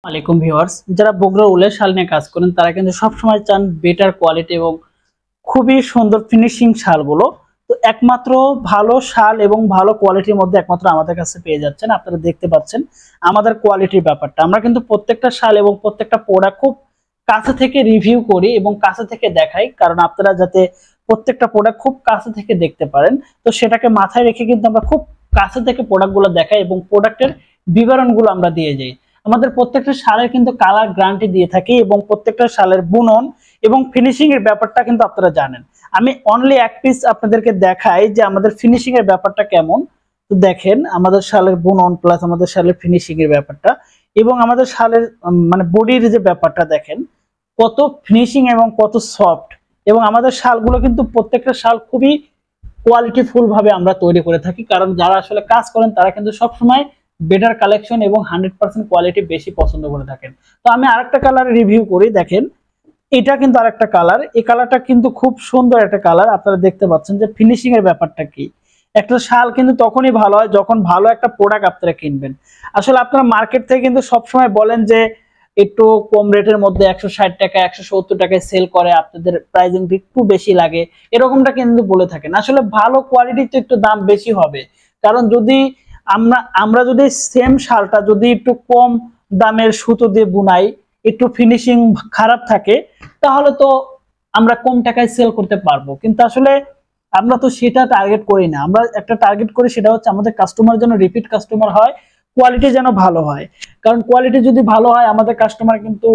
আলাইকুম ভিউয়ার্স, যারা বগুড়া উলের শাল নিয়ে কাজ করেন তারা কিন্তু সবসময় চান বেটার কোয়ালিটি এবং খুবই সুন্দর ফিনিশিং শালগুলো। তো একমাত্র ভালো শাল এবং ভালো কোয়ালিটির মধ্যে একমাত্র আমাদের কাছে পেয়ে যাচ্ছেন। আপনারা দেখতে পাচ্ছেন আমাদের কোয়ালিটির ব্যাপারটা। আমরা কিন্তু প্রত্যেকটা শাল এবং প্রত্যেকটা প্রোডাক্ট খুব কাছে থেকে রিভিউ করি এবং কাছে থেকে দেখাই, কারণ আপনারা যাতে প্রত্যেকটা প্রোডাক্ট খুব কাছে থেকে দেখতে পারেন। তো সেটাকে মাথায় রেখে কিন্তু আমরা খুব কাছে থেকে প্রোডাক্টগুলো দেখাই এবং প্রোডাক্টের বিবরণগুলো আমরা দিয়ে যাই। আমাদের প্রত্যেকটা শালের কিন্তু কালার গ্যারান্টি দিয়ে থাকি এবং প্রত্যেকটা শালের বুনন এবং ফিনিশিং এর ব্যাপারটা কিন্তু আপনারা জানেন। আমি অনলি এক পিস আপনাদেরকে দেখাই যে আমাদের ফিনিশিং এর ব্যাপারটা কেমন। তো দেখেন আমাদের শালের বুনন প্লাস আমাদের শালের ফিনিশিং এর ব্যাপারটা এবং আমাদের শালের মানে বডির যে ব্যাপারটা দেখেন কত ফিনিশিং এবং কত সফট। এবং আমাদের শালগুলো কিন্তু প্রত্যেকটা শাল খুবই কোয়ালিটিফুল ভাবে আমরা তৈরি করে থাকি, কারণ যারা আসলে কাজ করেন তারা কিন্তু সবসময় বেটার কালেকশন এবং 100% কোয়ালিটি বেশি পছন্দ করে থাকেন। তো আমি আরেকটা কালার রিভিউ করি, দেখেন এটা কিন্তু আরেকটা কালার। এই কালারটা কিন্তু খুব সুন্দর একটা কালার। আপনারা দেখতে পাচ্ছেন যে ফিনিশিং এর ব্যাপারটা কি। একটা শাল কিন্তু তখনই ভালো হয় যখন ভালো একটা প্রোডাক্ট আপনারা কিনবেন। আসলে আপনারা মার্কেট থেকে কিন্তু সবসময় বলেন যে একটু কম রেটের মধ্যে 160 টাকা 170 টাকায় সেল করে, আপনাদের প্রাইসিং একটু বেশি লাগে, এরকমটা কিন্তু বলে থাকেন। আসলে ভালো কোয়ালিটিতে একটু দাম বেশি হবে, কারণ যদি আমরা যদি সেম শালটা যদি একটু কম দামের সুতো দিয়ে বুনাই, একটু ফিনিশিং খারাপ থাকে, তাহলে তো আমরা কম টাকায় সেল করতে পারবো। কিন্তু আসলে আমরা তো সেটা টার্গেট করি না। আমরা একটা টার্গেট করি, সেটা হচ্ছে আমাদের কাস্টমার যেন রিপিট কাস্টমার হয়, কোয়ালিটি যেন ভালো হয়। কারণ কোয়ালিটি যদি ভালো হয় আমাদের কাস্টমার কিন্তু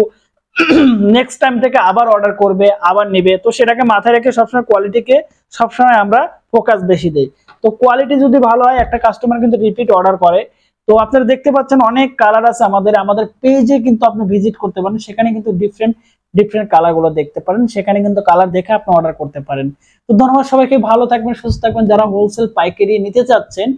নেক্সট টাইম থেকে আবার অর্ডার করবে, আবার নেবে। তো সেটাকে মাথায় রেখে সবসময় কোয়ালিটিকে সবসময় আমরা ফোকাস বেশি দেই। তো কোয়ালিটি যদি ভালো হয় একটা কাস্টমার কিন্তু রিপিট অর্ডার করে। তো আপনারা দেখতে পাচ্ছেন অনেক কালার আছে আমাদের পেজে, কিন্তু আপনি ভিজিট করতে পারেন, সেখানে কিন্তু ডিফারেন্ট ডিফারেন্ট কালার গুলো দেখতে পারেন, সেখানে কিন্তু কালার দেখে আপনি অর্ডার করতে পারেন। তো ধন্যবাদ সবাইকে, ভালো থাকবেন, সুস্থ থাকবেন। যারা হোলসেল পাইকারি নিতে চাচ্ছেন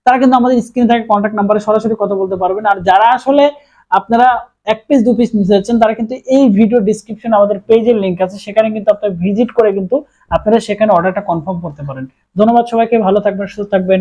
তারা কিন্তু আমাদের স্ক্রিনে থাকা কন্ট্যাক্ট নাম্বারে সরাসরি কথা বলতে পারবেন। আর যারা আসলে আপনারা এক পিস দু পিস নিতে চাচ্ছেন তারা কিন্তু এই ভিডিও ডিসক্রিপশনে আমাদের পেজের লিংক আছে, সেখানে কিন্তু আপনারা ভিজিট করে কিন্তু আপনারা সেখানে অর্ডারটা কনফার্ম করতে পারেন। ধন্যবাদ সবাইকে, ভালো থাকবেন, সুস্থ থাকবেন।